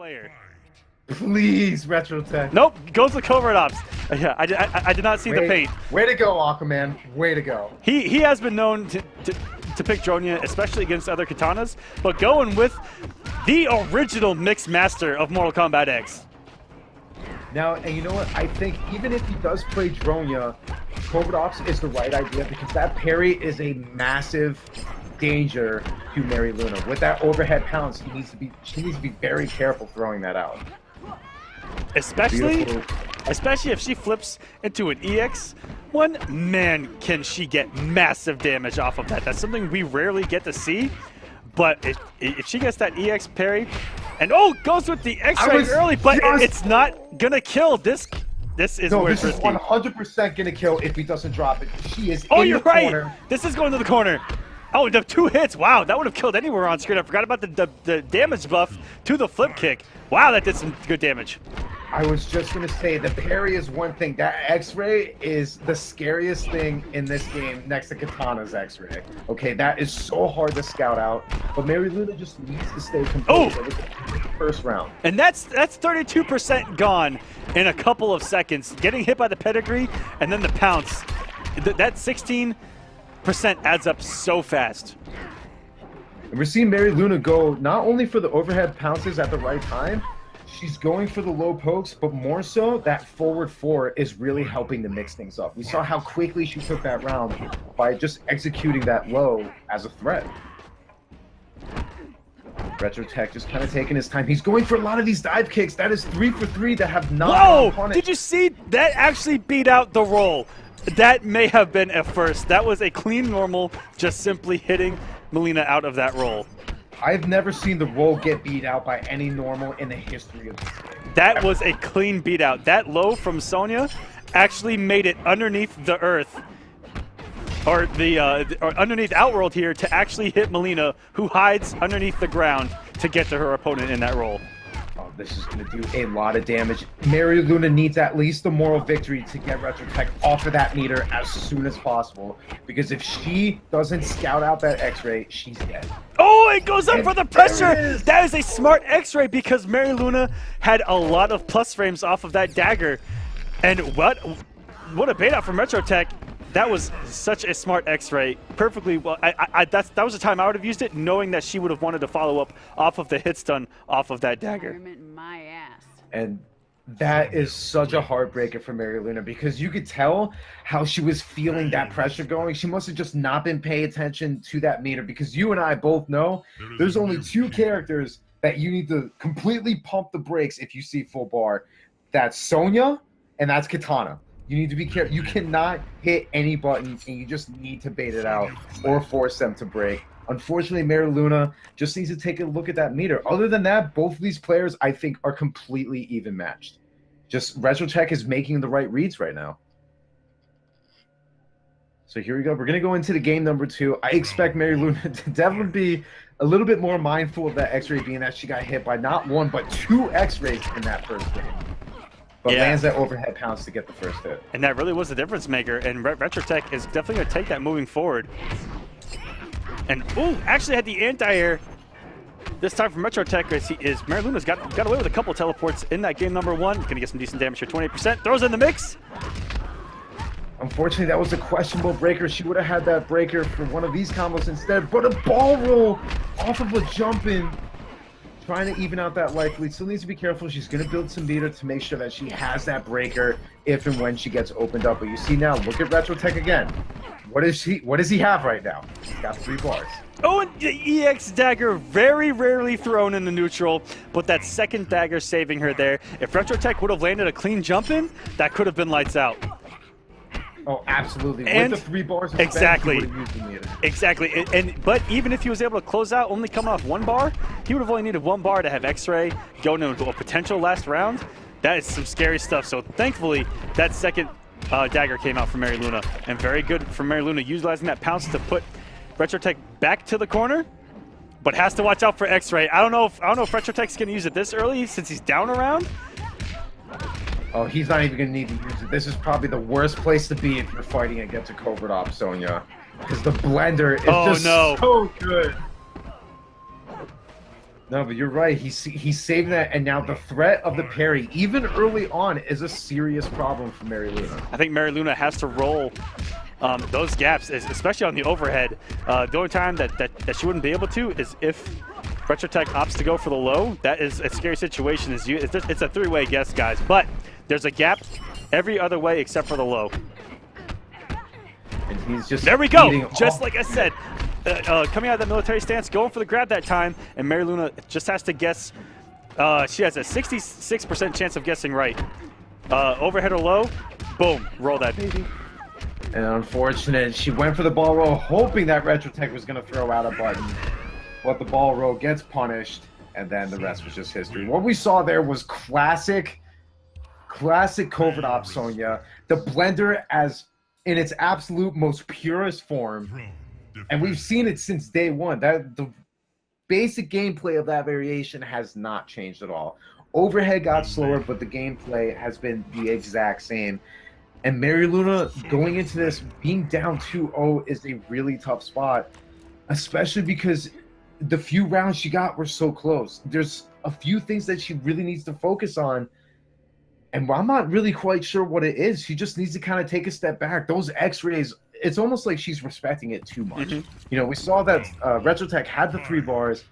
player. Please, RetroTech. Nope, goes to covert ops. Yeah, I did not see the paint. Way to go, Aquaman. Way to go. He has been known to pick Dronia, especially against other katanas, but going with the original mixed master of Mortal Kombat X. Now, and you know what? I think even if he does play Dronia, Covert Ops is the right idea because that parry is a massive danger to MKxl. With that overhead pounce, she needs to be very careful throwing that out. Especially if she flips into an EX, one man can she get massive damage off of that. That's something we rarely get to see. But if she gets that EX parry, and goes with the X-ray early, but it's not gonna kill. This is where it's risky. 100% gonna kill if he doesn't drop it. She is. Oh, you're right. Corner. This is going to the corner. Oh, the 2 hits. Wow, that would have killed anywhere on screen. I forgot about the damage buff to the flip kick. Wow, that did some good damage. I was just going to say, the parry is one thing. That X-ray is the scariest thing in this game next to Katana's X-ray. Okay, that is so hard to scout out. But MKxl just needs to stay composed. It was the first round. And that's 32% gone in a couple of seconds. Getting hit by the pedigree and then the pounce. That 16% adds up so fast. And we're seeing MKxl go not only for the overhead pounces at the right time, she's going for the low pokes, but more so that forward 4 is really helping to mix things up. We saw how quickly she took that round by just executing that low as a threat. RetroTech just kind of taking his time. He's going for a lot of these dive kicks. That is 3 for 3 that have not been punished. Did you see that actually beat out the roll? That may have been a first. That was a clean normal, just simply hitting Melina out of that roll. I've never seen the roll get beat out by any normal in the history of this game. That was a clean beat out. That low from Sonya actually made it underneath the earth, or or underneath Outworld here, to actually hit Melina, who hides underneath the ground to get to her opponent in that roll. Oh, this is going to do a lot of damage. MKxl needs at least the moral victory to get RetroTech off of that meter as soon as possible. Because if she doesn't scout out that X-ray, she's dead. Oh, it goes up for the pressure! That is a smart X-ray because MKxl had a lot of plus frames off of that dagger. And what a bait out from RetroTech. That was such a smart X-ray. Perfectly well. That was the time I would have used it, knowing that she would have wanted to follow up off of the hit stun off of that dagger. My ass. And that is such a heartbreaker for MKxl because you could tell how she was feeling that pressure going. She must have just not been paying attention to that meter because you and I both know there's only 2 characters that you need to completely pump the brakes if you see full bar. That's Sonya and that's Katana. You need to be careful. You cannot hit any button, and you just need to bait it out or force them to break. Unfortunately, MKxl just needs to take a look at that meter. Other than that, both of these players, I think, are completely even matched. Just RetroTech is making the right reads right now. So here we go. We're going to go into the game number 2. I expect MKxl to definitely be a little bit more mindful of that X-ray, being that she got hit by not 1, but 2 X-rays in that first game. But lands that overhead pounce to get the first hit. And that really was the difference maker, and RetroTech is definitely going to take that moving forward. And, actually had the anti-air this time from RetroTech is MKxl's got away with a couple of teleports in that game number 1. Going to get some decent damage here, 28%. Throws in the mix. Unfortunately, that was a questionable breaker. She would have had that breaker for one of these combos instead, but a ball roll off of a jump in. Trying to even out that life lead. Still needs to be careful. She's going to build some meter to make sure that she has that breaker if and when she gets opened up. But you see now, look at RetroTech again. What does he have right now? He's got 3 bars. Oh, and the EX dagger very rarely thrown in the neutral, but that second dagger saving her there. If RetroTech would have landed a clean jump in, that could have been lights out. Oh, absolutely. And with the 3 bars of exactly. Exactly. But even if he was able to close out only coming off 1 bar, he would have only needed 1 bar to have X-ray going into a potential last round. That is some scary stuff. So thankfully, that second dagger came out from MKxl, and very good for MKxl utilizing that pounce to put RetroTech back to the corner, but has to watch out for X-ray. I don't know if RetroTech's going to use it this early since he's down a round. Oh, he's not even going to need to use it. This is probably the worst place to be if you're fighting against a Covert Ops Sonya. Because the blender is so good. No, but you're right. He's saving that, and now the threat of the parry, even early on, is a serious problem for MerylLuna. I think MerylLuna has to roll those gaps, especially on the overhead. The only time that she wouldn't be able to is if RetroTech opts to go for the low. That is a scary situation. It's a three-way guess, guys, but there's a gap every other way except for the low. And he's just there we go. Just like I said, coming out of that military stance, going for the grab that time, and MerylLuna just has to guess. She has a 66% chance of guessing right. Overhead or low, boom, roll that baby. And unfortunate, she went for the ball roll, hoping that RetroTech was going to throw out a button. But the ball roll gets punished, and then the rest was just history. What we saw there was classic Covert Ops Sonya. The blender as in its absolute most purest form. And we've seen it since day one. The basic gameplay of that variation has not changed at all. Overhead got slower, but the gameplay has been the exact same. And MerylLuna going into this, being down 2-0 is a really tough spot, especially because the few rounds she got were so close. There's a few things that she really needs to focus on, and I'm not really quite sure what it is. She just needs to kind of take a step back. Those X-rays, it's almost like she's respecting it too much. You know, we saw that RetroTech had the 3 bars.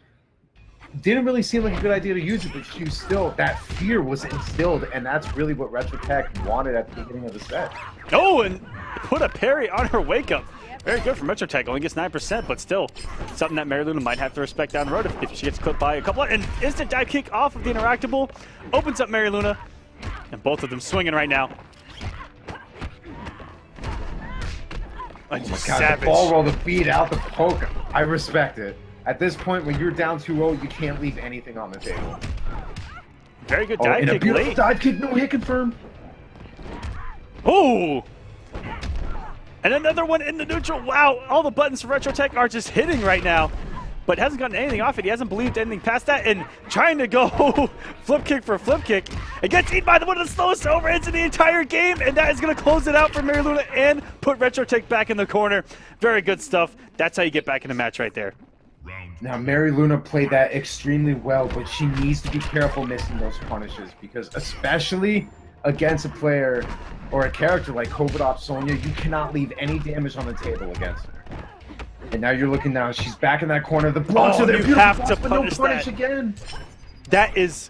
Didn't really seem like a good idea to use it, but she was still, that fear was instilled, and that's really what RetroTech wanted at the beginning of the set. Oh, and put a parry on her wake up. Very good from RetroTech. Only gets 9%, but still something that MerylLuna might have to respect down the road if she gets clipped by a couple. And instant dive kick off of the interactable opens up MerylLuna, and both of them swinging right now. Oh my God, the ball roll to beat out the poke. I respect it. At this point, when you're down 2-0, you can't leave anything on the table. Very good dive kick late. Dive kick, no hit confirmed. Oh! And another one in the neutral. Wow, all the buttons for RetroTech are just hitting right now. But hasn't gotten anything off it. He hasn't believed anything past that. And trying to go flip kick for flip kick. It gets eaten by one of the slowest overheads in the entire game. And that is going to close it out for MerylLuna and put RetroTech back in the corner. Very good stuff. That's how you get back in the match right there. Now, MerylLuna played that extremely well, but she needs to be careful missing those punishes, because especially against a player or a character like Kombat Ops Sonya, you cannot leave any damage on the table against her. And now you're looking now, she's back in that corner. The blocks are there. You have to punish that. Again. That is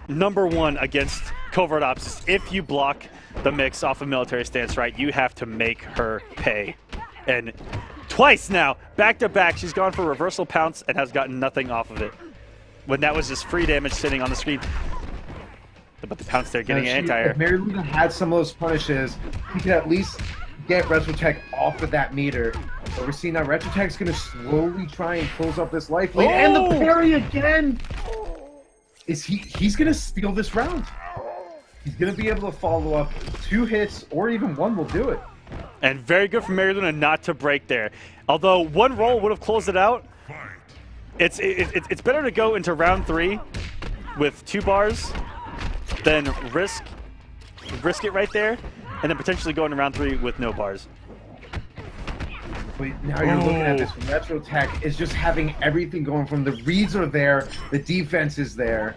#1 against Covert Ops. If you block the mix off a military stance, right, you have to make her pay. And twice now, back to back, she's gone for reversal pounce and has gotten nothing off of it. When that was just free damage sitting on the screen. But the pounce there getting an anti-air. If MerylLuna had some of those punishes, he could at least get RetroTech off of that meter. But we're seeing now RetroTech's going to slowly try and close up this life lead. And the parry again! He's going to steal this round. He's going to be able to follow up 2 hits, or even 1 will do it. And very good from MerylLuna not to break there. Although 1 roll would have closed it out, it's better to go into round 3 with 2 bars than risk it right there, and then potentially go into round 3 with no bars. But now you're looking at this. RetroTech is just having everything going from the reads are there, the defense is there,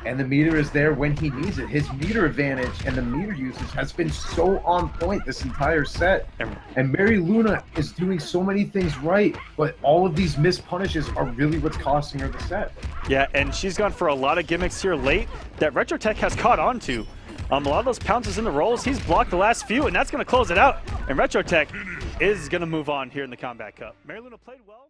and the meter is there when he needs it. His meter advantage and the meter usage has been so on point this entire set. And MerylLuna is doing so many things right, but all of these missed punishes are really what's costing her the set. Yeah, and she's gone for a lot of gimmicks here late that RetroTech has caught on to. A lot of those pounces in the rolls, he's blocked the last few, and that's going to close it out. And RetroTech is going to move on here in the Kombat Cup. MerylLuna played well.